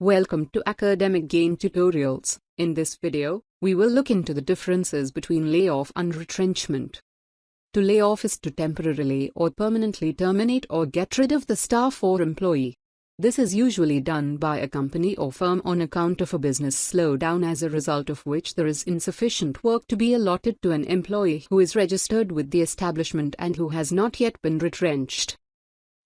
Welcome to Academic Gain Tutorials. In this video, we will look into the differences between layoff and retrenchment. To lay off is to temporarily or permanently terminate or get rid of the staff or employee. This is usually done by a company or firm on account of a business slowdown, as a result of which there is insufficient work to be allotted to an employee who is registered with the establishment and who has not yet been retrenched.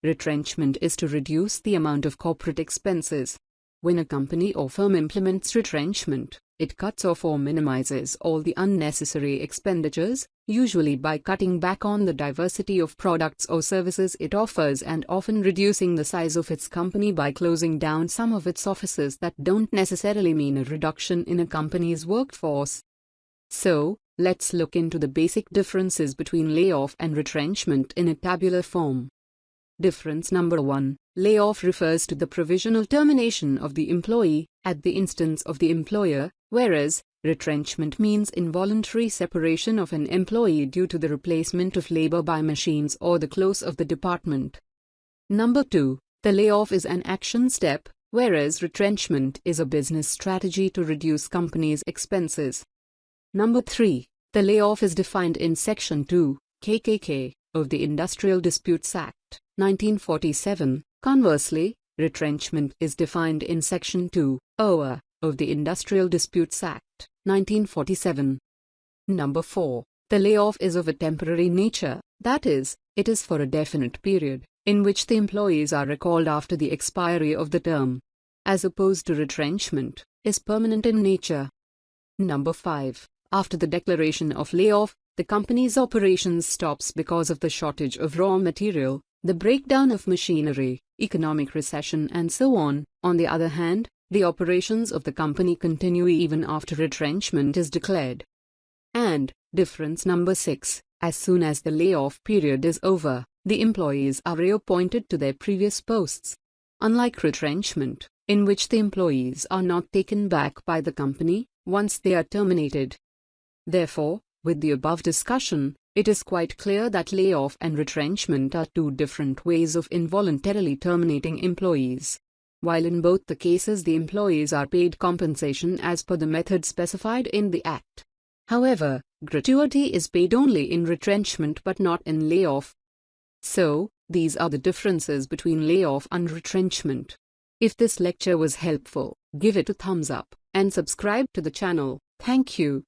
Retrenchment is to reduce the amount of corporate expenses. When a company or firm implements retrenchment, it cuts off or minimizes all the unnecessary expenditures, usually by cutting back on the diversity of products or services it offers and often reducing the size of its company by closing down some of its offices. That don't necessarily mean a reduction in a company's workforce. So, let's look into the basic differences between layoff and retrenchment in a tabular form. Difference number 1. Layoff refers to the provisional termination of the employee at the instance of the employer, whereas retrenchment means involuntary separation of an employee due to the replacement of labor by machines or the close of the department. Number 2. The layoff is an action step, whereas retrenchment is a business strategy to reduce companies' expenses. Number 3. The layoff is defined in Section 2, KKK, of the Industrial Disputes Act, 1947. Conversely, retrenchment is defined in Section 2, OA, of the Industrial Disputes Act, 1947. Number 4. The layoff is of a temporary nature, that is, it is for a definite period, in which the employees are recalled after the expiry of the term, as opposed to retrenchment, is permanent in nature. Number 5. After the declaration of layoff, the company's operations stops because of the shortage of raw material, the breakdown of machinery, economic recession, and so on. On the other hand, the operations of the company continue even after retrenchment is declared. And, difference number 6, as soon as the layoff period is over, the employees are reappointed to their previous posts. Unlike retrenchment, in which the employees are not taken back by the company once they are terminated. Therefore, with the above discussion, it is quite clear that layoff and retrenchment are two different ways of involuntarily terminating employees. While in both the cases the employees are paid compensation as per the method specified in the Act. However, gratuity is paid only in retrenchment but not in layoff. So, these are the differences between layoff and retrenchment. If this lecture was helpful, give it a thumbs up and subscribe to the channel. Thank you.